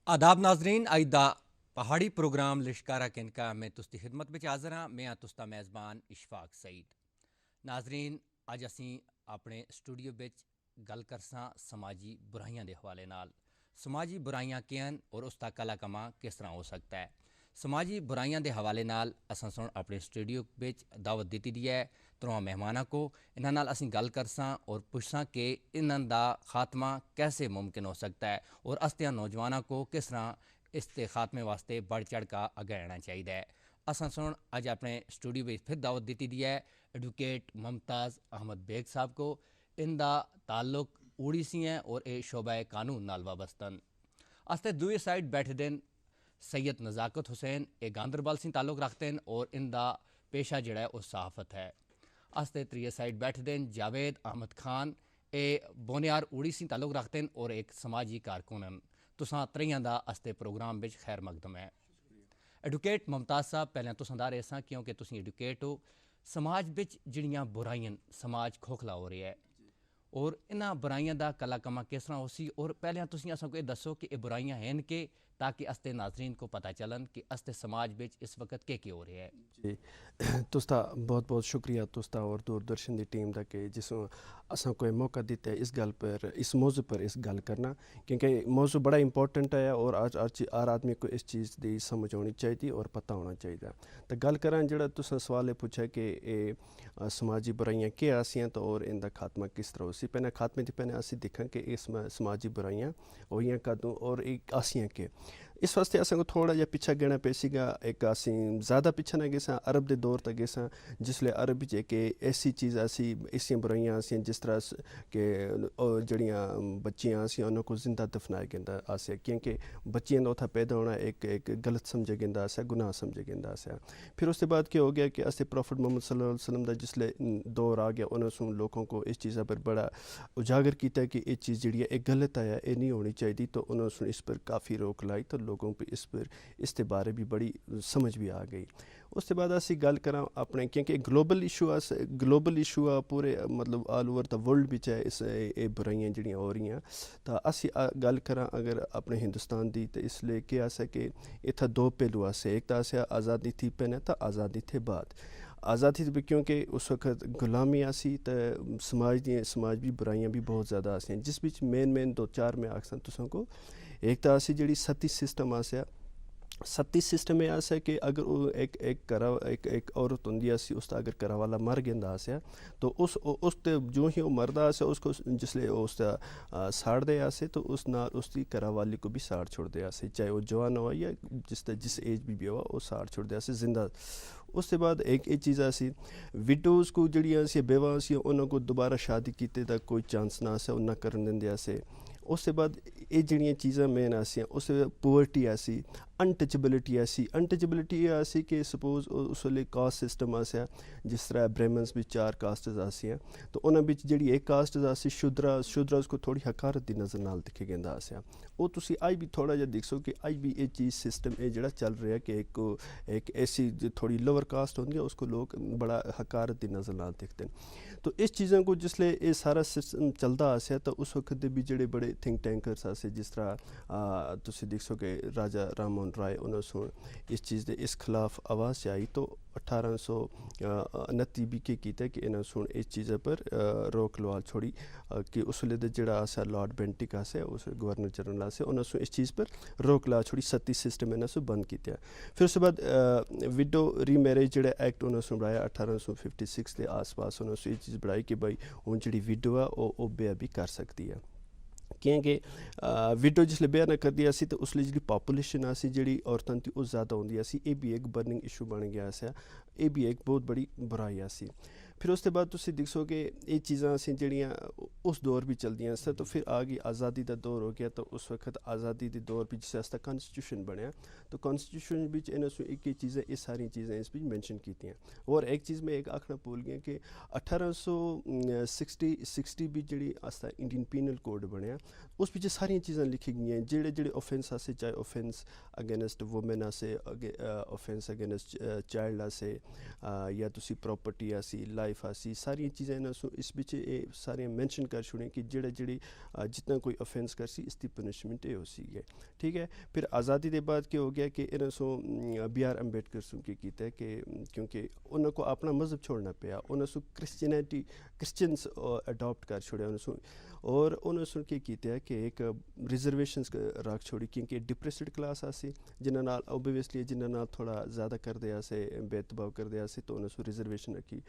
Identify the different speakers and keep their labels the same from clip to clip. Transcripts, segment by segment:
Speaker 1: आदाब नाजरीन अज दा पहाड़ी प्रोग्राम लिश्कारा किनका मैं तुस्ती खिदमत में हाज़र हाँ। मैं हाँ तुस्ता मेज़बान इशफाक सईद। नाजरीन अज असी अपने स्टूडियो बिच गल करसां समाजी बुराइयां के हवाले नाल। समाजी बुराइयां क्या हैं और उसका कला कमा किस तरह हो सकता है। समाजी बुराइयां के हवाले नाल असां सुन अपने स्टूडियो बिच दावत दी दी है त्रों मेहमानों को। इन्हां नाल असीं गल करसां और पुछसां कि इन्हां दा खात्मा कैसे मुमकिन हो सकता है और अस्तियां नौजवानों को किस तरह इसके खात्मे वास्ते बढ़ चढ़ का अगे आना चाहिए। असां सुन अज अपने स्टूडियो में फिर दावत दी दी है एडवोकेट मुमताज़ अहमद बेग साहब को। इनका ताल्लुक उड़ीसी है और ये शोबा कानून नाल वाबस्तन। अस्ते दूए साइड बैठे दिन सैयद नज़ाकत हुसैन ये गांधरबल से ताल्लुक रखते हैं और इनका पेशा जड़ा है वह सहाफ़त है। अस्ते त्रिए साइड बैठे दिन जावेद अहमद खान ए बोनियार उड़ी से ताल्लुक रखते हैं और एक समाजी कारकुन हैं। तुसां त्रियां दा अस्ते प्रोग्राम बिच खैर मकदम है। एडवोकेट मुमताज़ साहब पहले तुसां दा रेसां क्योंकि तुसीं एडवोकेट हो। समाज बिच जिहड़ियां बुराइयां समाज खोखला हो रहा है और इन्हां बुराइयां दा कला कमा किस तरह हो सी और पहले तुसीं असां को दसो कि ये बुराइयां हैं कि ताकि अस्ते नाजरीन को पता चलन कि अस्ते समाज बिच इस वक्त के हो रहा है।
Speaker 2: जी तुस्ता बहुत बहुत शुक्रिया तुस्ता और दूरदर्शन की टीम का कि जिसों असा कोई मौका दिता है इस गल पर इस मौजू पर इस गल करना क्योंकि मौजू बड़ा इंपॉर्टेंट है और आज हर आदमी को इस चीज़ की समझ होनी चाहिए और पता होना चाहिए। तो गल करा जो तुसा सवाल पूछा कि समाजी बुराइयां क्या आसियां तो और इनका खात्मा किस तरह उसी पहले खात्मे से पहले असी दिखा कि इस समाजी बुराइयां होइयां कदों और एक आसियां के इस वास्ते असें को थोड़ा जहा पिछा गना पेसीगा। एक असीं ज़्यादा पिछा ना गेसां अरब के दौर तक गेसां जिसले अरब च एक ऐसी चीज़ आसी ऐसी बुराइयां आसियां जिस तरह के जड़ियाँ बच्चियाँ आसियां उन्होंने को जिंदा दफनाया गेंदा आसिया क्योंकि बच्चियां का उत्थे पैदा होना एक गलत समझे गेंदा आसिया गुनाह समझे गेंदा आसिया। फिर उसके बाद क्या हो गया कि असे प्रॉफिट मोहम्मद सल्लल्लाहु अलैहि वसल्लम का जिसले दौर आ गया उन्होंने लोगों को इस चीज़ पर बड़ा उजागर किया कि ये चीज़ जी एक गलत है ये नहीं होनी चाहिए। तो उन्होंने इस पर काफ़ी रोक लाई तो लोगों पर इस पर इसके बारे भी बड़ी समझ भी आ गई। उसके बाद असी गल करा अपने क्योंकि ग्लोबल इशू आ पूरे मतलब ऑल ओवर द वर्ल्ड बिच है इस बुराइयां जड़ियाँ हो रही। तो असी गल करा अगर अपने हिंदुस्तान की तो इसलिए क्या है कि इतना दो पहलू आसे एक तो आसे आज़ादी थी पहले तो आज़ादी थे बाद आज़ादी भी क्योंकि उस वक्त गुलामी आसी तो समाज भी बुराइयां भी बहुत ज़्यादा आसियां जिस बिच मेन दो चार में आखसा तुसों को। एक तो आसी जी सती सिस्टम आसिया सती सिस्टम में आसा कि अगर वो एक औरत होंगी आसी उसका अगर घरा वाला मर गया आसिया तो उस जो ही वो मरदा आसा उसको जिसले उसका साड़ते आसे तो उस नाल उसकी घरा वाली को भी साड़ छोड़ते आसे चाहे वो जवान हो या जिस एज भी हुआ वो साड़ छोड़ते आसे जिंदा। उसके बाद एक ये चीज़ आसी विडोज़ को जड़ियाँ बेवा सी उन्होंने को दोबारा शादी किते दा कोई चांस ना आसे उन्ना करन देंदे आसे। उसके बाद ये जड़ियाँ चीज़ां मेन आसियां उस पोवर्टी आसी अनटचेबिलिटी ये आसी कि सपोज उस वेले कास्ट सिस्टम आसिया जिस तरह ब्राह्मण्स भी चार कास्टस आसियां तो उन्होंने बिच जी एक कास्ट आसी शुद्रास को थोड़ी हकारत की नज़र नाल दिखे गेंदा आसिया। वो तुसी अज भी थोड़ा जहा दिखसो कि अज भी ये चीज़ सिस्टम ये जड़ा चल रहा है कि एक ऐसी थोड़ी लोअर कास्ट होंगी उसको लोग बड़ा हकारत की नज़र नाल दिखते हैं। तो इस चीज़ों को जिसले ये सारा सिस्टम चलता आसिया तो उस वक्त भी जोड़े बड़े थिंक टैंकर्स आसे जिस तरह तुसी दिखसो कि राजा राम मोहन राय उन्होंने इस चीज़ के इस खिलाफ आवाज़ आई तो 1829 भी के किया कि इन्होंने इस चीज़ पर रोक लवा छोड़ी कि उस वे जोड़ा आसा लॉर्ड बेंटिक आसे उस गवर्नर जनरल आसे उन्होंने इस चीज़ पर रोक ला छोड़ी सती सिस्टम इन्होंने बंद किया। फिर उसके बाद विडो री मैरिज जोड़ा एक्ट उन्होंने बनाया 1856 के आस पास उन्होंने ये चीज़ बनाई कि भाई हूँ जी विडो है वो ब्याह भी कर सकती है क्योंकि विडो जिसले ब्याह ना करती सी तो उसले जी पॉपूलेशन आसी जी औरतों की वो ज़्यादा होंगी सी ये भी एक बर्निंग इशू बन गया सा ये भी एक बहुत बड़ी बुराई आसी। फिर उसके बाद तुसी दिखसो कि ये चीज़ां असी जड़ियाँ उस दौर भी चलदियां सी तो फिर आ गई आज़ादी का दौर हो गया तो उस वक्त आज़ादी के दौर भी जिस आस्ता कॉन्स्टिट्यूशन बनया तो कॉन्स्टिट्यूशन बिच इन्होंने एक चीज़ें ये सारी चीज़ें इस बिच मैंशन की। और एक चीज़ मैं एक आखना भूल गया कि 1860 भी जी आस्ता इंडियन पीनल कोड बनया उस पिछे सारिया चीज़ां लिखी गई हैं जेड़े जेड़े ऑफेंस आसे चाहे ऑफेंस अगेंस्ट वुमेन आसे ऑफेंस अगेंस्ट चाइल्ड आसे या तुसी प्रॉपर्टी आसी लाइफ लाइफ आसी सारियां चीज़ां इन्हां सो इस बिच सारियां मैंशन कर छुड़ियां कि जेह्ड़ी जितना कोई ऑफेंस करसी इसकी पनिशमेंट हो सी है। ठीक है, फिर आज़ादी के बाद क्या हो गया कि इन्हां सो बी आर अंबेडकर सो की कीता है कि क्योंकि उन्होंने को अपना मज़हब छोड़ना पिया, उन्होंने सो क्रिश्चियंस अडॉप्ट कर छोड़े उन्होंने सो, और उन्होंने सो की कीता है कि एक रिजर्वेशंस रख छोड़ी क्योंकि डिप्रेस्ड क्लास आसी जिन्हां नाल ओबवियसली जिन्हां नाल थोड़ा ज़्यादा करदे आसे भेदभाव करदे आसे तो उन्होंने सो रिजर्वेशन रखी।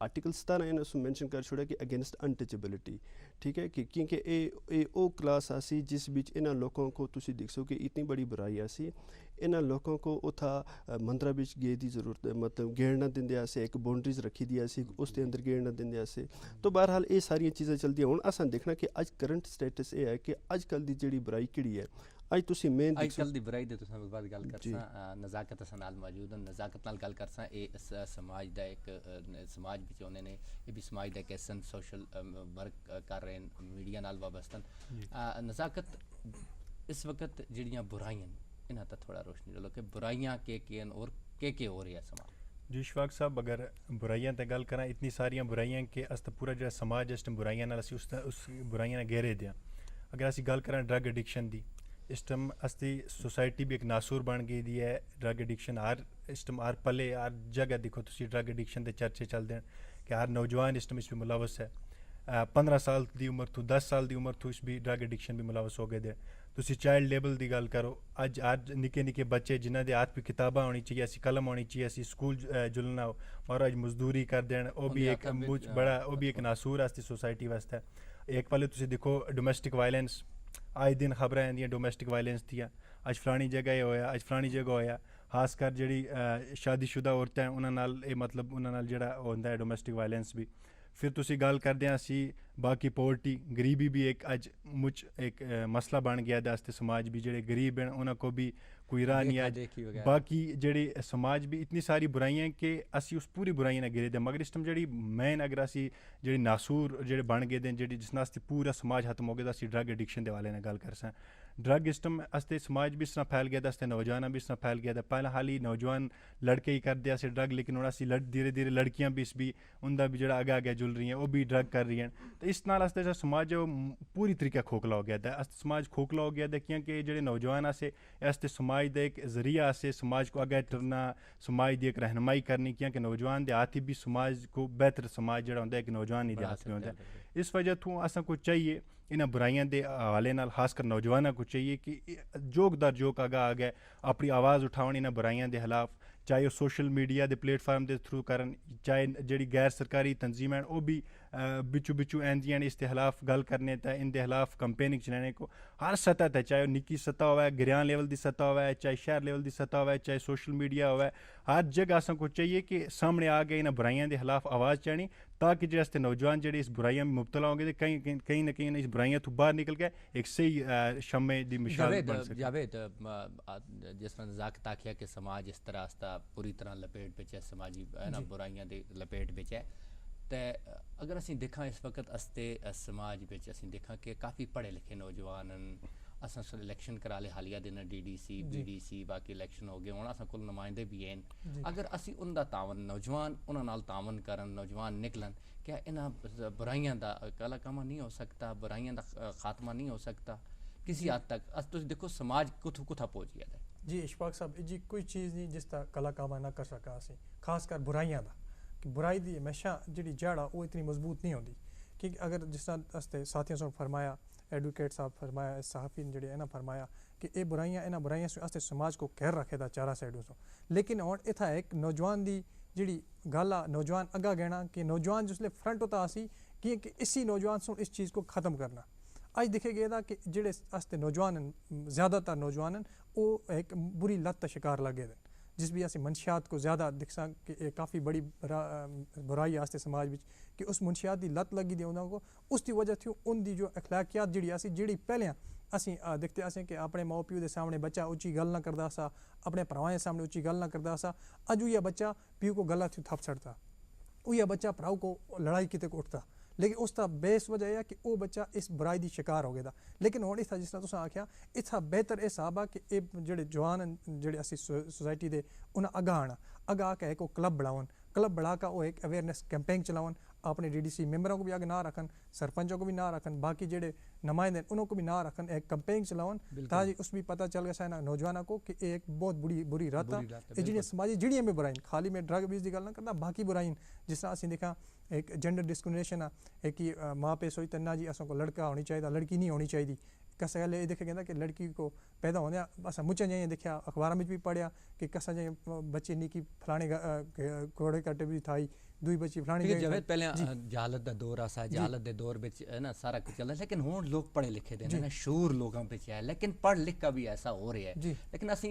Speaker 2: आर्टिकल 17 इन्होंने सो मैंशन कर छोड़ा कि अगेंस्ट अनटचेबिलिटी। ठीक है, कि क्योंकि ए ओ क्लास आसी जिस बीच इन्हां लोगों को तुसी देख सो कि इतनी बड़ी बुराई आसी, इन्हां लोगों को उथा मंदिरां बिच गे दी जरूरत मतलब गेड़ ना दिंदे आसे, एक बाउंड्रीज रखी दी आसी उसके अंदर गेड़ ना दिंदे आसे। तो बहरहाल ये सारियां चीज़ां चलदियां हुण असां देखना कि अज करंट स्टेटस ये है कि अजकल दी जेह्ड़ी बुराई केह्ड़ी है अज तुसी मेन
Speaker 1: अजकल दी बुराई दे तुसां बाद गल करसां नज़ाकत असां नाल मौजूद न नज़ाकत नाल गल करसां ये समाज दा एक समाज बिच उन्होंने ने ये भी समाज दा एक ऐसा सोशल वर्क कर रहे हैं मीडिया नाल वाबस्ता नज़ाकत इस वक्त जेह्ड़ियां बुराइयां इन्हां दा थोड़ा रोशनी डालो कि बुराइयां केह् न और केह् हो रहा है समाज।
Speaker 3: जी इशफाक साहब अगर बुराइयां ते गल करां इतनी सारियां बुराइयां कि अस तां पूरा जेह्ड़ा समाज इस टाइम बुराइयां नाल असी उस बुराइयां नाल घेरे दे आं। अगर असी गल करां ड्रग एडिक्शन दी इस टाइम असदी सोसाइटी भी एक नासूर बन गेदी है। ड्रग एडिक्शन हर इस टाइम हर पले हर जगह दिक्खो तुसी ड्रग एडिक्शन दे चर्चे चलदे न कि हर नौजवान इस टाइम इस भी मुलवस है। 15 साल दी उम्र तो 10 साल दी उम्र तो इस भी ड्रग एडिक्शन भी मुलवस हो गए दे। तुसी चाइल्ड लेवल दी गल करो अज निक्के निक्के बच्चे जिन्हां दे हाथ भी किताबां होनी चाहिए असी कलम होनी चाहिए असी स्कूल जुलना हो और अज मजदूरी करदे न ओह् भी एक बड़ा ओह् भी एक नासूर आस्ती सोसाइटी वास्ते। एक पले तुसी दिक्खो डोमेस्टिक वायलेंस आए दिन खबरां आंदियां डोमेस्टिक वायलेंस दियां अज फलानी जगह एह् होया अज फलानी जगह होया। खासकर जेह्ड़ी शादीशुदा औरतां उन्हां नाल एह् मतलब उन्हां नाल जेह्ड़ा होंदा है डोमेस्टिक वायलेंस भी। फिर तुसी गल करदे आं असी बाकी पोवर्टी गरीबी भी एक अज मुच एक मसला बन गया आस्ते समाज भी जेह्ड़े गरीब हैं उन्हां को भी कोई राह नहीं अज बाकी जेह्ड़ी समाज भी इतनी सारी बुराइयां कि असी उस पूरी बुराइयां गिरे दे मगर इस टाइम जेह्ड़ी मेन अगर असी जेह्ड़ी नासूर जेह्ड़े बन गेदे जेह्ड़ी जिस नाल पूरा समाज खत्म हो गेदा असी ड्रग एडिक्शन दे हवाले नाल गल करसां। ड्रग इस टाइम आस्ते समाज भी इस तरह फैल गया आस्ते नौजवान भी इस तरह फैल गया पहले हाली नौजवान लड़के ही करदे अस ड्रग लेकिन हूँ असी धीरे धीरे लड़कियां भी इस भी उनका भी जेह्ड़ा अग्गे अग्गे जुल रही हैं वो भी ड्रग कर रही हैं। तो इस नाल आस्ते जेह्ड़ा समाज है वो पूरी तरीके खोखला हो गया है। समाज खोखला हो गया है क्योंकि जेह्ड़े नौजवान आसे आस्ते समाज का एक जरिया आसे समाज को अग्गे टरना समाज की एक रहनुमाई करनी क्योंकि नौजवान के हाथ ही भी समाज को बेहतर समाज जो होंगे एक नौजवान ही हाथ में होता है। इस वजह तो असा को चाहिए इन्हां बुराइयां के हवाले नाल खासकर नौजवानों को चाहिए कि जोक दर जोक आगा आ गए अपनी आवाज़ उठावन इन्हां बुराइयां के खिलाफ चाहे वह सोशल मीडिया के प्लेटफार्म के थ्रू करन चाहे जी गैर सरकारी तंजीम हैं वह भी बिचू बिचू आंदियां ने इसके खिलाफ गल करने ते इनके खिलाफ कंपेनिंग चलाने को हर सतह पर चाहे निक्की सतह हो गरियान लेवल की सतह हो चाहे शहर लेवल की सतह हो चाहे सोशल मीडिया हो हर जगह असा को चाहिए कि सामने आ गए इन्हां बुराइयां के खिलाफ आवाज़ चाहनी ताकि जो नौजवान जो इस बुराइयां में मुबतला होंगे तो कहीं ना कहीं इस बुराइयां तो बाहर निकल के एक सही शम्मे की मिसाल बन सके।
Speaker 1: जावेद जिस तरह नज़ाकत आखिया कि समाज इस तरह आस्ता पूरी तरह लपेट बिच है समाजी है ना बुराइयां की लपेट बिच है। तो अगर असीं देखा इस वक्त अस्ते समाज बिच असीं देखा कि काफ़ी पढ़े लिखे नौजवान असां इलैक्शन करा ले हालिया दिन DDC BDC बाकी इलैक्शन हो गए हुण असां कोल नुमाइंदे भी हैं। अगर असीं उनका तावन नौजवान उन्हां नाल तावन करन नौजवान निकलन क्या इन्हां बुराइयां दा काला कामा नहीं हो सकता बुराइयां दा खात्मा नहीं हो सकता किसी हद तक अस तुसीं देखो समाज कुत्थों कुत्था पहुँच गया है।
Speaker 4: जी इशफाक साहब जी कोई चीज़ नहीं जिस दा कला कामा ना कर सका असीं खासकर बुराइयां दा कि बुराई दी हमेशा जी जड़ आ वो इतनी मजबूत नहीं होती कि अगर जिस तरह असते साथियों से फरमाया एडवोकेट साहब फरमाया सहाफ़ी जेह्ड़े इन्हें फरमाया कि ये बुराइयां इन्हां बुराइयां से समाज को घेर रखे दा चारा साइडों से लेकिन हुण इत्था एक नौजवान दी जी गल आ नौजवान अग्गा गहना कि नौजवान जिसले फ्रंट होता असी कि इसी नौजवान से इस चीज़ को ख़त्म करना अज दिखे गेदा कि जेह्ड़े आस्ते नौजवान ज़्यादातर नौजवान वो एक बुरी लत का शिकार लगे दे जिस भी असी मंशियात को ज़्यादा दिखसा कि काफ़ी बड़ी बुराई आस्ते समाज में कि उस मंशियात की लत लगी दी उन्होंने को उसकी वजह थी उनकी जो अखलाकियात जी पहले असी दिखते असें कि अपने माओ प्यो के सामने बच्चा उच्ची गल ना करता सा अपने भरावां सामने उच्ची गल ना करता सा अज उह बच्चा प्यो को गला थी थप छड़ता उह बच्चा भराऊ को लड़ाई किते को उठता लेकिन उसका बेस वजह यह कि वह बच्चा इस बुराई की शिकार हो गया। लेकिन हुण इत्था जिस तरह तुसें आख्या इत्था बेहतर यह हिसाब आ कि ये जेह्ड़े जवान जेह्ड़े असी सोसाइटी दे उन्हें अग्गा आना अग्गा आके एक क्लब बनावन क्लब बढ़ा कर वो एक अवेयरनेस कैंपेन चलावन, अपने DDC मेंबरों को भी आगे ना रखन, सरपंचों को भी ना रखन, बाकी जेडे नुमाइंदे उनको भी ना रखन, एक कैंपेन चलावन ताकि उस भी पता चल गया नौजवानों को कि एक बहुत बुरी रात है जिहड़ियां समाजी जिहड़ियां भी बुराई खाली में ड्रग अब्यूज़ की गल ना करना, बाकी बुराई जिस तरह असं देखा एक जेंडर डिस्क्रिमिनेशन है कि माँ पे सोई तना जी असों को लड़का होनी चाहिए लड़की नहीं होनी चाहिए। कसा गल ये देखा कहता कि लड़की को पैदा होने असा मुझे जाइए देखा अखबार में भी पढ़िया कि कसा जाइए बच्चे नहीं कि फलाने घोड़े कट्टे भी थाई दुई बच्ची फलानी
Speaker 1: क्योंकि जवेद पहले जहालत का दौर आसा, जहालत के दौर विच है ना सारा कुछ चलदा, लेकिन हुण लोग पढ़े लिखे दे ना शूर लोगों पे है, लेकिन पढ़ लिख का भी ऐसा हो रहा है। लेकिन असी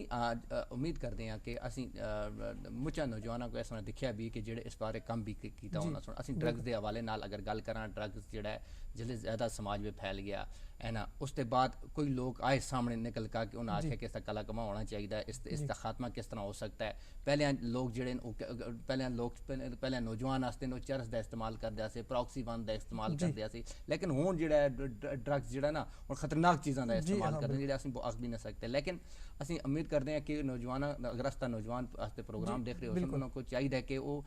Speaker 1: उम्मीद करते हैं कि असी मुझा नौजवानों को ऐसा दिखा भी कि जेडे इस बारे कम भी किया होना सुन असी ड्रग्स के हवाले नाल अगर गल करा ड्रग्स जेड़ा जिले ज़्यादा समाज में फैल गया है ना, उसके बाद कोई लोग आए सामने निकल कर कि उन्हें आख्या कि इसका कला कमा होना चाहिए, इसका खात्मा किस तरह हो सकता है। पहले लोग जेडे पहले नौजवान आस्ते चरस का इस्तेमाल करते से, प्रॉक्सी वन का इस्तेमाल करते से, लेकिन हुण जेड़ा ड्रग्स जेड़ा ना हुण खतरनाक चीज़ों का इस्तेमाल करते जेडे असीं आख भी नहीं सकते। लेकिन असीं उम्मीद करते हैं कि नौजवान अगर अस नौजवान वास्ते प्रोग्राम देख रहे हो उनको चाहिए कि वो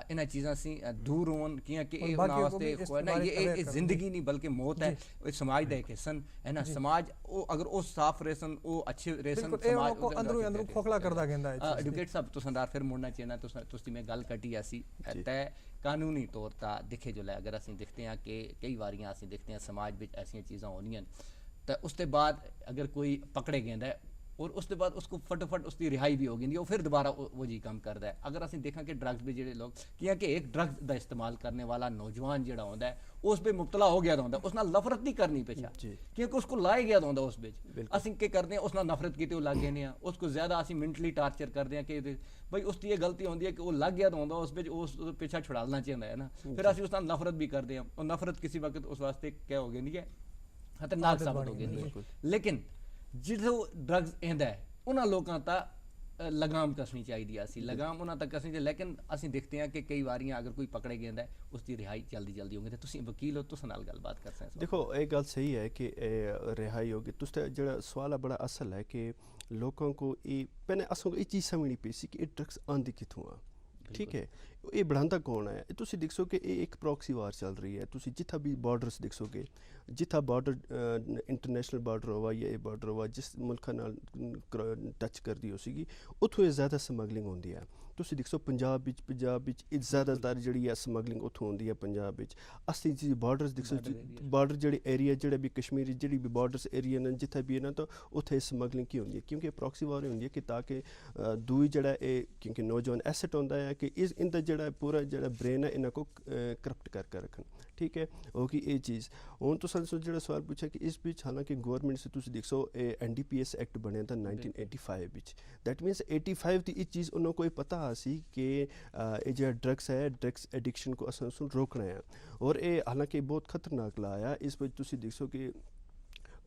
Speaker 1: इन्हां चीज़ों से दूर होन कि उन्हां वास्ते ना ये जिंदगी नहीं बल्कि मौत है, समाज का एक हिस्सा है ना। समाज अगर वो साफ रेसन वो अच्छे रेसन समाज
Speaker 4: को अंदरों खोखला करदा गंदा है।
Speaker 1: एडवोकेट साहब तुसां फिर मुड़ना चाहिए तुसी में गल कटी ऐसी तय कानूनी तौर पर दिखे जो है अगर असीं देखते हैं कि कई बारियां असीं देखते हैं समाज में ऐसी चीज़ां होनियां तो उसके बाद अगर कोई पकड़े गेंदा है और उसके बाद उसको फटाफट उसकी रिहाई भी हो गई वो फिर दोबारा वो जी काम करता है। अगर असं देखा कि ड्रग्स भी जो लोग कि एक ड्रग्स का इस्तेमाल करने वाला नौजवान जोड़ा होता है उस पर मुबतला हो गया होता है, उस नाल नफरत नहीं करनी पेशा क्योंकि उसको लाया गया होता उस बिच असं के करते हैं उस नाल नफरत की लग गए उसको ज़्यादा असं मेंटली टार्चर करते हैं कि भाई उसकी ये गलती होती है कि वो लग गया होता उस बिच उस पीछा छुड़ाना चाहिए है ना, फिर असं उस नाल नफरत भी करते हैं और नफरत किसी वक्त उस वास्ते क्या हो गई है खतरनाक साबित हो गई। लेकिन जो ड्रग्स आंदा है उन्होंने लोगों तक लगाम कसनी चाहिए असी लगाम उन्होंने तक कसनी चाहिए। लेकिन असीं देखते हैं कि कई बारियां अगर कोई पकड़े गया है उसकी रिहाई जल्दी जल्दी होगी। तो तुसीं वकील हो तुस नाल गलबात कर सकते
Speaker 2: देखो एक गल सही है कि रिहाई होगी तुस जो सवाल है बड़ा असल है कि लोगों को ये पहले असों को ये चीज़ समझनी पी सी कि ये ड्रग्स आंदी कितों आ, ठीक है ये बढ़ाता कौन है। तुसी दिखसो कि ये एक प्रॉक्सी वार चल रही है, तुसी जिथा भी बॉर्डर्स दिखसोगे जिथा बॉर्डर इंटरनेशनल बॉर्डर होवा या ये बॉर्डर होवा जिस मुल्क नाल टच कर दी होगी उत्थों ज़्यादा स्मगलिंग होती है। तुसी दिखसो पंजाब विच ज़्यादातर जी स्मगलिंग उत्थों होती है पंजाब विच। असली जी बॉर्डर्स दिखसो बॉर्डर जी एरिया जोड़े भी कश्मीर जी भी बॉर्डर्स एरिया न जिथे भी है ना तो उत्थे स्मगलिंग की होती है क्योंकि प्रॉक्सी वार होंगी है कि ताकि दूई जड़ा क्योंकि नौजवान एसेट होता है कि इनका जड़ा पूरा जड़ा ब्रेन है इन्हों को करप्ट करके रखन, ठीक है होगी ये चीज़। हूँ तो जो सवाल पूछा कि इस बीच हालांकि गौरमेंट से तुम देखो NDPS एक्ट बनया था 1985 विच, दैट मीनस 85 की ये चीज़ उन्होंने कोई पता सी कि ये जो ड्रग्स है ड्रग्स एडिक्शन को अस रोकना है और ये हालांकि बहुत खतरनाक ला है। इस वजह तुम देखो कि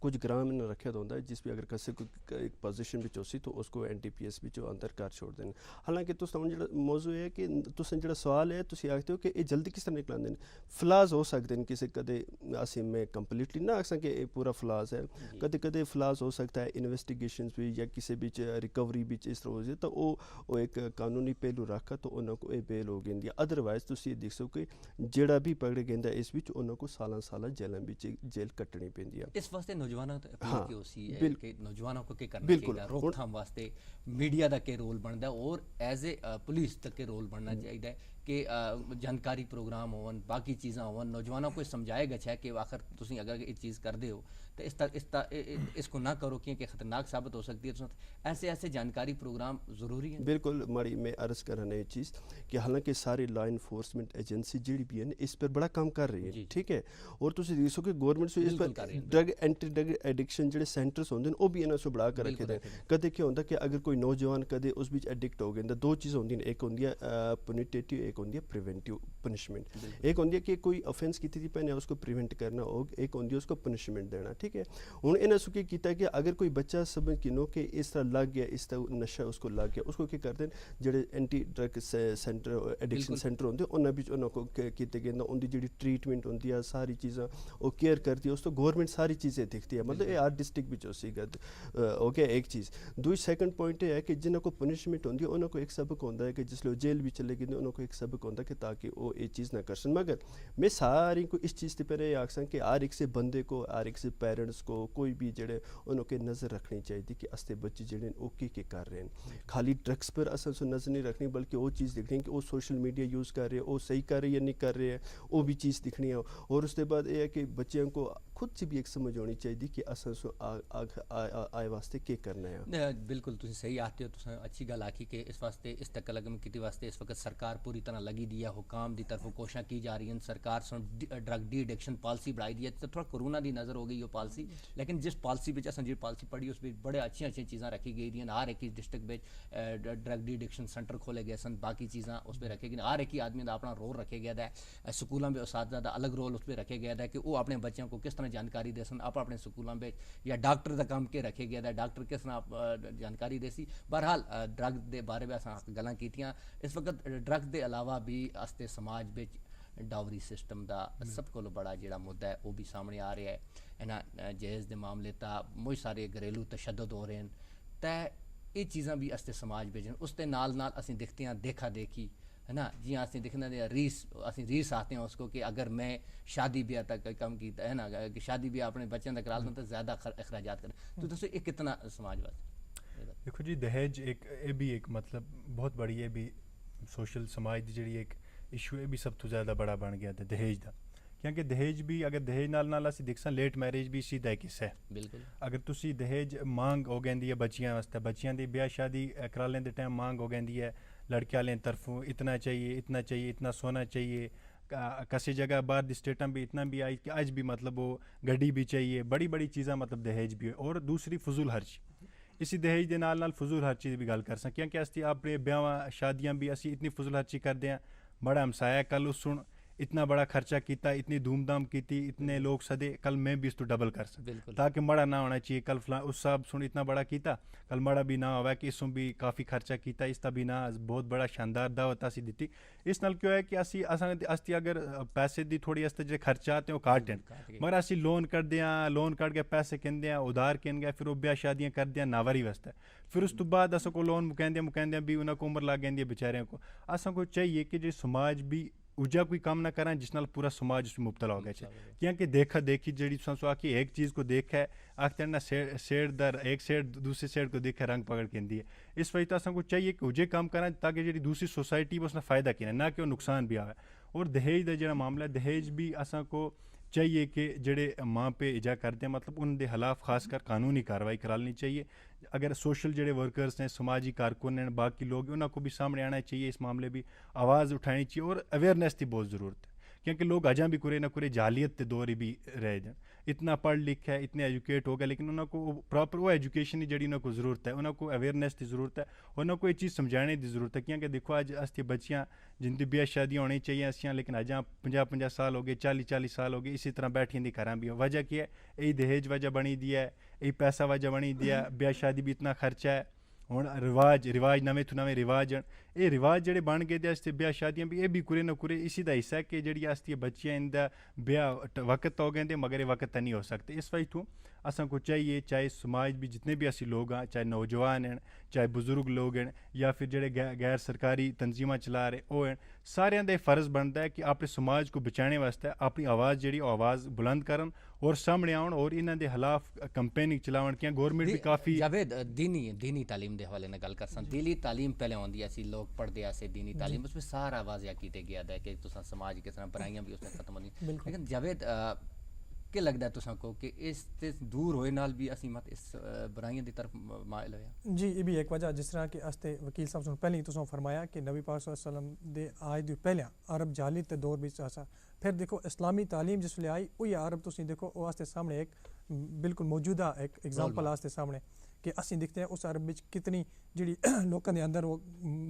Speaker 2: कुछ ग्राम ने रखे होता है जिस भी अगर किसी को एक पोजिशन भी होसी तो उसको NDPS भी अंदर कर छोड़ दें। हालांकि तुम जो मौजू है कि तुम जो सवाल है तुम आखते हो कि ये जल्दी किस तरह निकलाते हैं फ्लाज हो सकते हैं किसी कदे असी में कंप्लीटली ना आख कि पूरा फ्लाज है कदे कदे फ्लाज हो सकता है इन्वेस्टिगेशन भी या किसी भी रिकवरी भी इस तरह हो जाए तो वो एक कानूनी पहलू रखा तो उन्होंने ये बेल हो गई। अदरवाइज तुम ये देखो कि जोड़ा भी पकड़े गया इस उन्होंने साल जेलों में जेल कट्टनी पैंदी है।
Speaker 1: इस वास्ते नौजवानों तो
Speaker 2: हाँ,
Speaker 1: अपील की है कि नौजवानों को क्या करना चाहिए रोकथाम वास्ते मीडिया का के रोल बनता है और एज ए पुलिस तक के रोल बनना चाहिए कि जानकारी प्रोग्राम होवन बाकी चीज़ा होवन नौजवानों को समझाया गया है कि आखिर तुम अगर ये चीज़ करते हो तो इसको ना करो क्योंकि खतरनाक साबित हो सकती है। तो ऐसे जानकारी प्रोग्राम ज़रूरी है।
Speaker 2: बिल्कुल माड़ी में अर्ज़ करना ये चीज़ कि हालांकि सारी लॉ इन्फोर्समेंट एजेंसी जी भी है इस पर बड़ा काम कर रही है, ठीक है। और तुम देखो कि गौरमेंट से इस पर ड्रग एंटी ड्रग एडिक्शन जो सेंटर्स होंगे वो भी इन्होंने बढ़ा कर रखे थे। कदे क्या होता कि अगर कोई नौजवान कदे उस बीच एडिक्ट हो गए दो चीज़ होंगी एक होंगी पुनिटेटिव एक होंगी प्रिवेंटिव पनिशमेंट। एक होंगी कि कोई ऑफेंस की थी पहले उसको प्रिवेंट करना हो, एक होंगी उसको पनिशमेंट देना, ठीक है। हूँ इन्हें सुखी किया कि अगर कोई बच्चा समझ कि नो कि इस तरह लग गया इस तरह नशा उसको लग गया उसको क्या करते हैं जोड़े anti drug centre addiction centre होंगे उन्होंने उनको किए गए उनकी जी ट्रीटमेंट होंगी है सारी चीज़ा वो केयर करती है उस तो गौरमेंट सारी चीज़ें देखती है। मतलब ये हर डिस्ट्रिक्ट में उसी गद हो गया एक चीज़। दूसरी सेकंड पॉइंट है कि जिन्हों को पनिशमेंट होंगी उन्होंने एक सबक होता है कि जिसलिए जेल भी चले गए उन्होंने एक सबक होंदा कि ताकि वो ये चीज़ ना करसन। मगर मैं सारी को इस चीज़ पर यह आखसा कि हर एक से बंदे को, हर एक से पेरेंट्स को, कोई भी जेड़े उन्होंने नज़र रखनी चाहिए कि अस्ते बच्चे जेड़े वो की कर रहे हैं। खाली ड्रग्स पर असल से नज़र नहीं रखनी, बल्कि वो चीज़ देखनी कि वो सोशल मीडिया यूज़ कर रहे हैं, वो सही कर रहे हैं या नहीं कर रहे हैं, वो भी चीज़ दिखनी है। और उसके बाद ये है कि बच्चों को खुद से भी एक समझ होनी चाहिए कि असल से आए वास्ते क्या करना है।
Speaker 1: बिल्कुल तुम सही आते हो, तुम अच्छी गल आखी कि इस वास्ते इस तकलगम की वास्ते इस वक्त सरकार पूरी तरह लगी दी है, हुकाम की तरफ कोशिशां की जा रही हैं। सरकार ड्रग डी एडिक्शन पॉलिसी बनाई दी है, तो थोड़ा कोरोना की नज़र हो गई वो पॉलिसी, लेकिन जिस पॉलिसी में अस जी पॉलिसी पढ़ी उस बड़े अच्छी चीज़ां रखी गई दी, हर एक डिस्ट्रिक्ट में ड्रग डी एडिक्शन सेंटर खोले गए सन, बाकी चीज़ां उस पर रखे गई, हर एक आदमी का अपना रोल रखे गया है। स्कूलों में उस्तादा का अलग रोल उस पर रखे गया है कि वो अपने बच्चों को किस तरह जानकारी दे सन, आप अपने स्कूलों में या डॉक्टर का काम के रखे गया है, डॉक्टर किस तरह जानकारी दे सी। बहरहाल ड्रग के बारे में अस गल्लां कीतियां। इस वक्त ड्रग के अलावा भी अस्ते समाज में डावरी सिस्टम का सब को बड़ा जोड़ा मुद्दा है वो भी सामने आ रहा है। इन्होंने जहेज़ के मामले तो बहुत सारे घरेलू तशद्दुद हो रहे हैं, तो ये चीज़ां भी अस्ते समाज में उसके नाल नाल असीं दिखते हैं देखा देखी, है ना, जी असीं दिखना रीस आते हैं उसको कि अगर मैं शादी ब्याह तक कोई कम किया है ना, कि शादी ब्याह अपने बच्चों तक करा तो ज़्यादा अखराजात करें, तो दोस्तों ये कितना समाज वास्ते।
Speaker 3: देखो जी दहेज एक ये भी एक मतलब बहुत बड़ी ये भी सोशल समाज की जी एक इशू ये भी सब तो ज़्यादा बड़ा बन गया था दहेज का, क्योंकि दहेज भी अगर दहेज नाल असीं दिखसां लेट मैरिज भी सीधा एक हिस्सा है।
Speaker 1: बिल्कुल
Speaker 3: अगर तुसी दहेज मांग हो गई है बच्चियां वास्ते, बच्चियां दी ब्याह शादी करा लेंदे टाइम मांग हो गई है लड़के वाले तरफों इतना चाहिए इतना चाहिए इतना सोना चाहिए, किसी जगह बाहर दी स्टेटां भी इतना भी आई कि अज भी मतलब वो गड्डी भी चाहिए, बड़ी बड़ी चीज़ां मतलब दहेज भी है। और दूसरी फजूल खर्ची, इसी दहेज के नाल फजूल खर्ची की भी गल कर सकें क्योंकि अस अपने ब्याह शादियां भी असी इतनी फजूल खर्ची करते हैं, बड़ा हमसाया कल उस सुन इतना बड़ा खर्चा किया, इतनी धूमधाम की, इतने लोग सदे, कल मैं भी इस तो डबल कर सकता ताकि मड़ा ना होना चाहिए। कल फला उस साहब सुन इतना बड़ा किया, कल मड़ा भी ना हुआ कि इसों भी काफ़ी खर्चा किया, इसका भी ना बहुत बड़ा शानदार दावत असी दी। इस नाल क्यों है कि असी अस अगर पैसे की थोड़ी अस जो खर्चा आते वो काट दें, मगर असी लोन कर दें, लोन कट के पैसे कहते हैं उधार कहन गए, फिर वो ब्याह शादियाँ कर दें नावारी वास्ते, फिर उस तो बाद अस को लोन मुकैंदे भी उन्होंने उम्र लग गई बेचारियों को। अस को चाहिए कि जो समाज भी उजा कोई काम ना करें जिस नाल पूरा समाज उसमें मुबतला हो गया, क्योंकि देखा देखी जी आखी एक चीज़ को देखा है आखते ना शेर दर एक शेर दूसरे शेर को देखा रंग पकड़ के दी है। इस वजह तो असको चाहिए कि उजे काम करें ताकि जी दूसरी सोसाइटी में उसने फ़ायदा किया ना कि वो नुकसान भी आए। और दहेज का जो मामला है दहेज भी असको चाहिए कि जेड़े माँ पे इजा करते हैं मतलब उनके खिलाफ खासकर कानूनी कार्रवाई करा लेनी चाहिए। अगर सोशल जेड़े वर्कर्स हैं, समाजी कारकुन हैं, बाकी लोग उनको भी सामने आना चाहिए, इस मामले भी आवाज़ उठानी चाहिए और अवेयरनेस की बहुत ज़रूरत है, क्योंकि लोग अजा भी कुरे ना कुरे जालियत के दौर भी रह जाए। इतना पढ़ लिख है, इतने एजुकेट हो गए, लेकिन उनको प्रॉपर वो एजुकेशन की जी उनको ज़रूरत है, उनको अवेयरनेस की ज़रूरत है, उनको ये चीज़ समझाने की ज़रूरत है। क्योंकि देखो अज अस बच्चियाँ जिंदी ब्याह शादियाँ होनी चाहिए असियां, लेकिन अजा 50-50 साल हो गए, 40-40 साल हो गए, इसी तरह बैठी दी घर भी। वजह की है, यही दहेज वजह बनी दी है, यही पैसा वजह बनी दिया, ब्याह शादी भी इतना खर्चा है। हुण रिवाज नवे तो नवे रिवाज ये रिवाज जेडे बन गए दे ब्याह शादियां भी ये भी कुरे ना कुरे इसी का हिस्सा है कि जी अस बच्चियां इंदा ब्याह वक्त हो गए मगर ये वक्त नहीं हो सकते। इस वजह तो असा को चाहिए चाहे समाज भी जितने भी असी लोग हैं, चाहे नौजवान हैं, चाहे बुजुर्ग लोग हैं, या फिर जेडे गैर सरकारी तंजीमां चला रहे वो हैं, सारे का फर्ज बनता है कि अपने समाज को बचाने वास्ते अपनी आवाज़ जी आवाज़ बुलंद करन और सामने आउन और इन्हों के खिलाफ कंपेनिंग चलावन। क्या गौरमेंट भी काफ़ी
Speaker 1: जावेद दीनी तालीम के हवाले ने गल कर सन, दीनी तालीम पहले आती असी लोग पढ़ते आसे दीनी तालीम उसमें सारा वाजिया किया गया है कि तुसा समाज किस तरह बुराइयां भी उसमें खत्म होंगी। लेकिन जावेद क्या लगता है तुसा को कि इस दूर होए नाल भी असी मत इस बुराइयां की तरफ माइल होया?
Speaker 4: जी ये भी एक वजह जिस तरह कि अस्ते वकील साहब ने पहले ही तुसा फरमाया कि नबी पाक सल्लल्लाहु अलैहि वसल्लम दे आए दे पहले अरब जालियत दे दौर बिच आसा, फिर देखो इस्लामी तालीम जिसले आई वही अरब तुसी देखो वो आस्ते सामने एक बिल्कुल मौजूदा एक एग्जाम्पल आस्ते सामने कि असी दिखते हैं उस अरब बिच कितनी जी लोगों के अंदर वो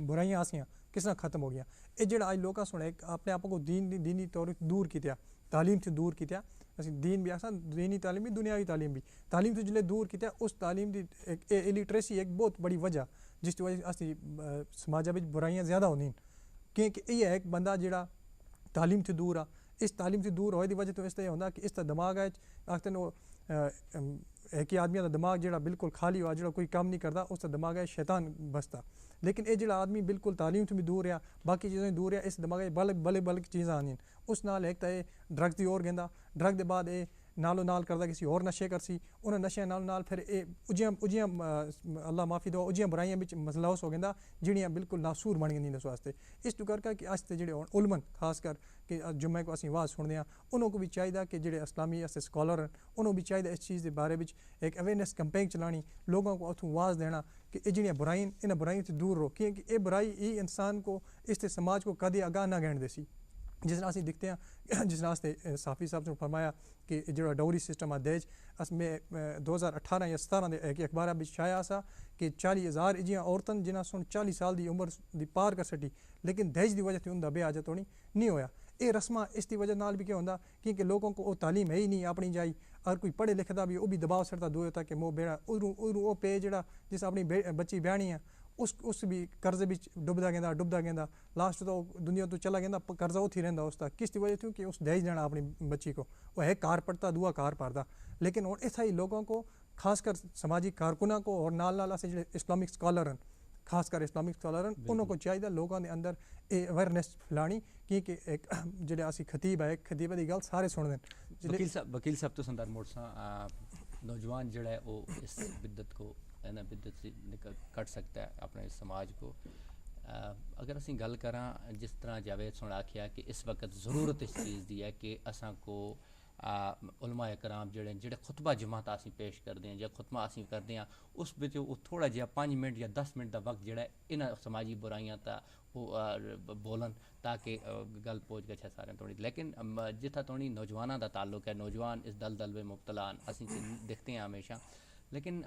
Speaker 4: बुराइयां आसियां किस तरह खत्म हो गया। ये जो आज लोग सुने अपने आप को दीनी तौर दूर किया, तालीम से दूर किया, असी दीन भी आसा दीनी तालीम भी दुनियावी तालीम तो जिले दूर किया, उस तालीम की एक इलिटरेसी एक बहुत बड़ी वजह जिसकी वजह असी समाजा में बुराइयां ज़्यादा होंगी, क्योंकि ये एक बंदा जोड़ा तालीम से दूर आ, इस तालीम से दूर होने की वजह तो इस तरह होता कि इस दिमाग आखते एक ही आदमी दा दिमाग जेह्ड़ा बिल्कुल खाली होआ जेह्ड़ा कोई कम्म नहीं करदा उसदा दिमाग है शैतान बसदा लेकिन ये जेह्ड़ा आदमी बिल्कुल तालीम तो भी दूर रहा बाकी चीज़ें दूर रहा इस दिमाग बल्क चीज़ां आंदियां उस नाल एक तो ड्रग्स दी होर गेंदा ड्रग दे बाद नालों नाल करदा किसी होर नशे करसी उन्हें नशे नाल फिर उजियां अल्लाह माफ़ी दो उजियां बुराइयां बिच मसलौस हो गेंदा जिहड़ियां बिल्कुल नासूर बन गेंदियां उस वास्ते इस टू करके कि अस जेह्ड़े उलमन खास कर कि जुम्मे को असीं वाज सुनदे आं उन्हों को भी चाहिए कि जेह्ड़े इस्लामी आस्ते स्कॉलर न उन्हों भी चाहिए इस चीज़ के बारे में एक अवेयरनेस कैंपेन चलानी लोगों को उत्थों वाज देना कि ये जिहड़ियां बुराई इन बुराइयों से दूर रहो क्योंकि ये बुराई ही इंसान को इस समाज को कदे आगाह ना गहन देसी जिस तरह असीं दिखते हैं जिस तरह साफ़ी साहब ने फरमाया कि जो डाउरी सिस्टम आ दहेज अस में 2018 या 17 के अखबार भी छाया सा कि 40,000 इजियां औरतन जिन्हें सुन 40 साल की उम्र दी पार कर सटी लेकिन दहेज की वजह से उनका ब्याह अजे तोड़ी नहीं होया ये रस्मां इसकी वजह नाल भी क्या होंदा क्योंकि लोगों को वो तालीम है ही नहीं अपनी जाई अगर कोई पढ़े लिखे भी वो भी दबाव सड़ता दूर होता कि मोह बेड़ा वो पे जड़ा जिस अपनी बच्ची ब्याहनी है उस भी कर्जे भी डुबदा गेंदा लास्ट तो दुनिया तो चला गेंदा कर्जा उथी रहिंदा उसका किस दी वजह थी कि उस दहेज देना अपनी बच्ची को वो है कार पढ़ता दुआ कार पढ़दा लेकिन हुण इत्थै ही लोगों को खासकर समाजी कारकुना को और नाल अस जो इस्लामिक स्कॉलर हैं खासकर इस्लामिक स्कॉलर हैं उन्होंने चाहिए लोगों के अंदर ये अवेयरनेस फैलानी क्योंकि एक जेह्ड़े असी खतीब है खतीब की गल सारे सुनदे न
Speaker 1: वकील साहब तो संदर मोड़ सा नौजवान जड़ा है वो इस बिद्दत को बिद्दत से निकल कट सकता है अपने समाज को अगर असी गल करा जिस तरह जावेद सुन आखिया कि इस वक्त ज़रूरत इस चीज़ की है कि असा को उलमा कराम जेह्ड़े जेह्ड़े खुतबा जमात असी पेश करते हैं या खुतबा असी करते हैं उस बिच थोड़ा जिहा 5 मिनट या 10 मिनट का वक्त जेह्ड़ा इन्हां समाजी बुराइयां ता बोलन ताकि गल पहुँच गए सारे थोड़ी लेकिन जित्था थोड़ी नौजवानों का ताल्लुक है नौजवान इस दलदल में मुब्तला असी देखते हैं हमेशा लेकिन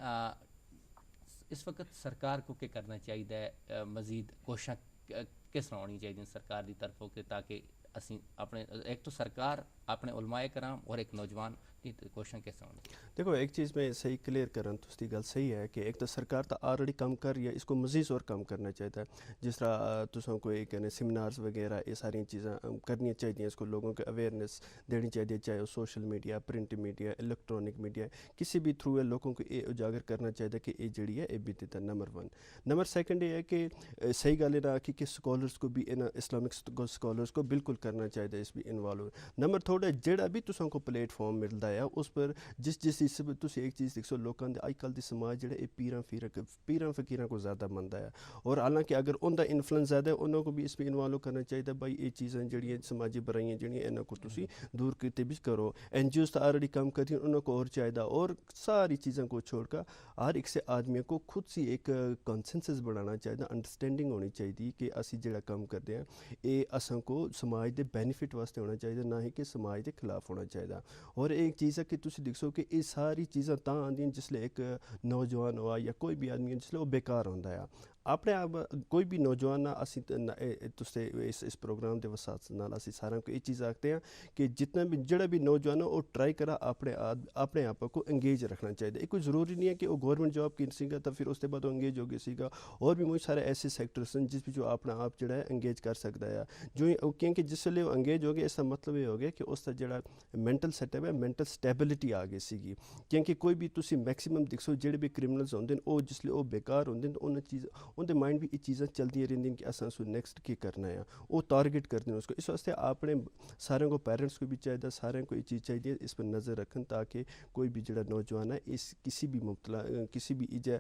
Speaker 1: इस वक्त सरकार को क्या करना चाहिए मज़ीद कोशिशें किस तरह होनी चाहिए सरकार की तरफों के ताकि असी अपने एक तो सरकार अपने उलमाए कराम और एक नौजवान की कोशिशें किस तरह
Speaker 2: देखो एक चीज़ में सही क्लियर करन तुसदी गल सही है कि एक तो सरकार तो ऑलरेडी कम कर रही है इसको मज़ीद और कम करना चाहिए जिस तरह तुसों कोई कहने सेमिनार्स वगैरह ये सारी चीज़ें करनी चाहिए इसको लोगों को अवेयरनेस देनी चाहिए चाहे वो social media print media electronic media किसी भी थ्रू है लोगों को ये उजागर करना चाहिए कि ये जड़ी है ये बीती था नंबर 1 नंबर 2 ये है कि सही गल ना कि स्कॉलर्स को भी इन इस्लामिक स्कॉलर्स को बिल्कुल करना चाहिए इस भी इन्वॉल्व नंबर थोड़ा जेड़ा भी तुसों को प्लेटफॉर्म मिलता है उस पर जिस हिस्से तुम एक चीज़ देखो लोगों के अजकल की समाज जो पीरां फकीरां को ज़्यादा मनता है और हालांकि अगर उनका इन्फ्लुएंस ज़्यादा है उन्होंने को भी इस पर इन्वॉल्व करना चाहिए भाई ये चीज़ें जी समाजी बुराइयां जी इन्हों को तुम दूर करते भी करो NGOs तो ऑलरेडी काम करती हैं उन्होंने को और चाहिए और सारी चीज़ों को छोड़कर हर एक से आदमी को खुद सी एक कॉन्सेंसस बनाना चाहिए अंडरस्टैंडिंग होनी चाहिए कि असी जो काम करते हैं ये असा को समाज के बेनीफिट वास्ते होना चाहिए ना ही कि समाज के खिलाफ होना चाहिए और एक चीज़ है कि तुम देखो कि ये सारी चीज़ां तां आंदियां जिसले एक नौजवान हुआ या कोई भी आदमी जिसले वो बेकार होंदा है अपने आप कोई भी नौजवान ना असी तुस्ते इस प्रोग्राम के वसात नाल असी सारा को ये चीज़ आखते हैं कि जितना भी जड़ा भी नौजवान हो वो ट्राई करा अपने आप को एंगेज रखना चाहिए कोई ज़रूरी नहीं है कि वो गवर्नमेंट जॉब की सीगा तो फिर उसके बाद वो एंगेज हो गया सीगा और भी बहुत सारे ऐसे सेक्टर्स हैं जिस भी जो अपना आप जड़ा है एंगेज कर सकता है जो क्योंकि जिसले वो एंगेज हो गया इसका मतलब ये हो गया कि उसका जड़ा मैंटल सैटअप है मैंटल स्टैबिलिटी आ गई सीगी क्योंकि कोई भी तुसी मैक्सीमम दिखो जेडे भी क्रिमिनल्स होंदे वो जिसले वो बेकार होंदे उन चीज़ उनके माइंड भी ये चीज़ें चलती रही कि अस नैक्सट की करना है वो टारगेट करते हैं उसको इस वास्ते अपने सारे को पेरेंट्स को भी चाहिए सारे को ये चीज़ चाहिए इस पर नज़र रखन ताकि कोई भी जड़ा नौजवान है इस किसी भी मुब्तला किसी भी इजा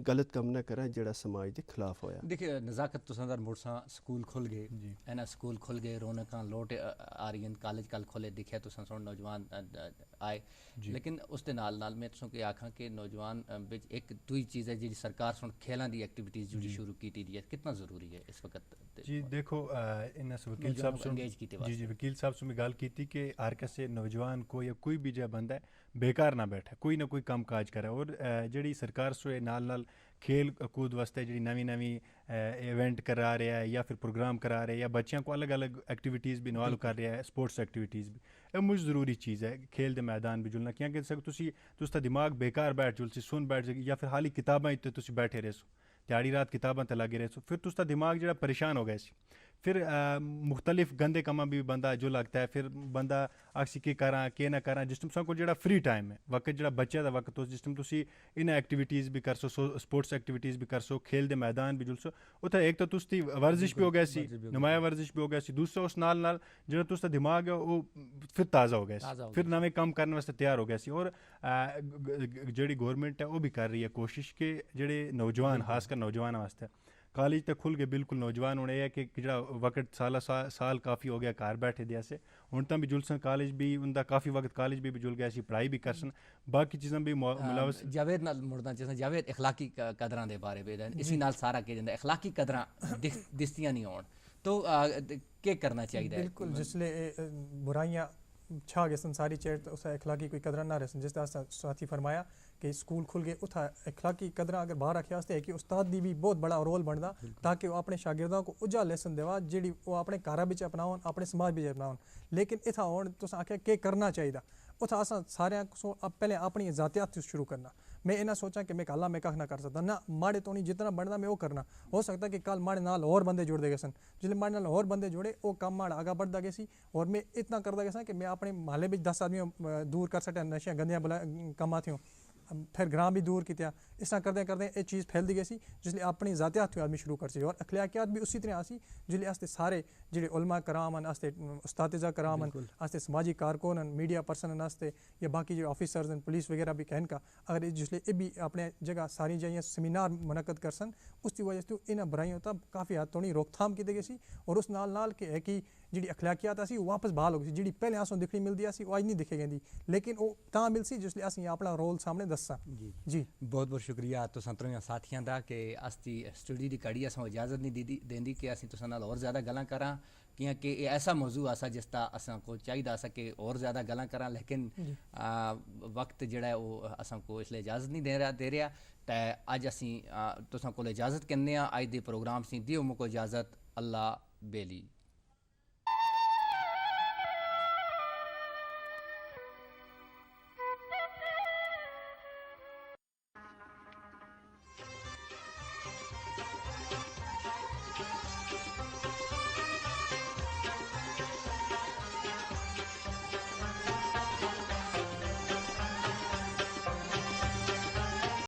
Speaker 2: गलत काम ना करे जड़ा समाज के खिलाफ होया
Speaker 1: देखिए नज़ाकत तो संदर मुड़सा स्कूल खुल गए है ना स्कूल खुल गए रौनक लौट आ रही कॉलेज कल खोले दिखे तो सुन नौजवान आए लेकिन उसके नाल मैं तुम आखा कि नौजवान बिच एक दुई चीज़ है जी सरकार सुन खेलों की एक्टिविटीज़ जुड़ी शुरू की है कितना ज़रूरी है इस वक्त
Speaker 3: जी देखो इन वकील साहब जी वकील साहब से गल की कि हर किसी नौजवान को या कोई भी जो बंदा है बेकार ना बैठे कोई ना कोई काम काज करे और जी सरकार सो नाल खेल कूद वास्ते जी नवी इवेंट करा रहा है या फिर प्रोग्राम करा रहे हैं या बच्चों को अलग अलग एक्टिविटीज़ भी इन्वॉल्व कर रहा है स्पोर्ट्स एक्टिविटीज़ भी ये मुझे ज़रूरी चीज़ है खेल के मैदान भी जुलना क्योंकि तुम दिमाग बेकार बैठ जुलसी सुन बैठ या फिर हाली किताबां इत्ते तुम बैठे रहो ध्याड़ी रात किताबां ते लगे रहो फिर तुसदा दिमाग जो परेशान हो गया फिर मुख्तलिफ गंदे कम्मा भी बंदा जो लगता है फिर बंदा आखसी के करा के ना करा जिस टाइम को जेह्ड़ा फ्री टाइम है वक्त जेह्ड़ा बच्चे दा वक्त जिस टाइम तुसी इन एक्टिविटीज़ भी करसो स्पोर्ट्स एक्टिविटीज़ भी करसो खेल दे मैदान भी जुलसो उत्थे एक तो तुसदी वर्जिश भी हो गई सी नुमाया वर्जिश भी हो गई सी दूसरा उस नाल जेह्ड़ा तुसदा दिमाग है वो फिर ताज़ा हो गया सी फिर नਵੇਂ ਕੰਮ ਕਰਨ ਵਾਸਤੇ ਤਿਆਰ ਹੋ ਗਿਆ ਸੀ ਔਰ ਜਿਹੜੀ ਗਵਰਨਮੈਂਟ ਹੈ ਉਹ ਵੀ ਕਰ ਰਹੀ ਹੈ ਕੋਸ਼ਿਸ਼ ਕਿ ਜਿਹੜੇ ਨੌਜਵਾਨ ਖਾਸ ਕਰ ਨੌਜਵਾਨਾਂ ਵਾਸਤੇ ਕਾਲਜ ਤੇ ਖੁੱਲ ਕੇ ਬਿਲਕੁਲ ਨੌਜਵਾਨ ਹੋਣੇ ਹੈ ਕਿ ਜਿਹੜਾ ਵਕਤ ਸਾਲ ਕਾਫੀ ਹੋ ਗਿਆ ਘਰ ਬੈਠੇ ਦਿਆ ਸੇ ਹੁਣ ਤਾਂ ਵੀ ਜੁਲਸਨ ਕਾਲਜ ਵੀ ਉਹਦਾ ਕਾਫੀ ਵਕਤ ਕਾਲਜ ਵੀ ਜੁਲ ਗਿਆ ਸੀ ਪੜ੍ਹਾਈ ਵੀ ਕਰਸਨ ਬਾਕੀ ਚੀਜ਼ਾਂ ਵੀ ਮੁਲਾਵਸ
Speaker 1: ਜਾਵੇਦ ਨਾਲ ਮੁੜਨਾ ਚਾਹੁੰਦਾ ਜਾਵੇਦ ਅਖਲਾਕੀ ਕਦਰਾਂ ਦੇ ਬਾਰੇ ਬੇਦਨ ਇसी ਨਾਲ ਸਾਰਾ ਕਿ ਜਾਂਦਾ ਅਖਲਾਕੀ ਕਦਰਾਂ ਦਿਸਤੀਆਂ ਨਹੀਂ ਹੋਣ तो क्या करना चाहिए
Speaker 4: बिल्कुल जिसले बुराइयाँ छा गए सारी चेड़ तो उस अखलाकी कोई कदर ना रहे जिस तरह साथी फरमाया कि स्कूल खुल गए उथा अखलाकी कदर अगर बाहर रखे वास्ते है कि उस्ताद दी भी बहुत बड़ा रोल बनता ताकि वो अपने शागिर्दों को उजा लेसन देवा जी वो अपने घरा बिच अपनाओ अपने समाज बिच अपनाओ लेकिन इतना हूँ तुस आख्या के करना चाहिए उथा असा सारे पहले अपनी जातियात शुरू करना मैं इना सोचा कि मैं कल मैं कख ना कर सकता ना माड़े तो नहीं जितना बनता मैं वो करना हो सकता कि कल माड़े नाल और बंदे जुड़ते गए सन जिसले माड़े नाल और बंदे जुड़े वो कम माड़ा आगा बढ़ता गया सी और मैं इतना करता गया कि मैं अपने महल्ले में 10 आदमी दूर कर सकता नशे गंदियाँ कमा थी फिर ग्रां भी दूर किया इस तरह करते करते ये चीज़ फैलती गई सी जिसलिए अपनी जातियात आदमी शुरू कर सी और अखलाकियात भी उसी तरह आसी जिसलिए आस्ते सारे जेडे उलमा कराम आस्ते उस्तातिजा कराम आस्ते समाजी कारकुन मीडिया पर्सन आस्ते या बाकी जो ऑफिसर्स पुलिस वगैरह भी कहन का अगर जिसलिए ये भी अपने जगह सारी जगह सेमिनार मुनक़द कर सन उसकी वजह से इन बुराइयों तक काफ़ी हद तोड़ी रोकथाम की गई सी और उस नाल के है कि जी अखलाकियात आसी वापस बहाल हो गई जी पहले आसों दिखनी मिलती आसी वो अज नहीं दिखे गई लेकिन वो तां मिल सी जिसलिए असीं अपना रोल सामने दसा जी
Speaker 1: बहुत बहुत शुक्रिया तुसां त्रों साथियां दा कि असी स्टूडियो की कड़ी असां इजाज़त नहीं देंदी कि असीं तुसां नाल और ज़्यादा गल्लां करां क्योंकि ये ऐसा मौजू आसा जिसका असां को चाहिए आसा कि और ज़्यादा गल्लां करां लेकिन वक्त जिहड़ा है वो असां को इसलिए इजाज़त नहीं दे रहा तो अज असीं तुसां कोल इजाज़त करने अज दे प्रोग्राम सी दिओ मुको इजाज़त अल्लाह बेली।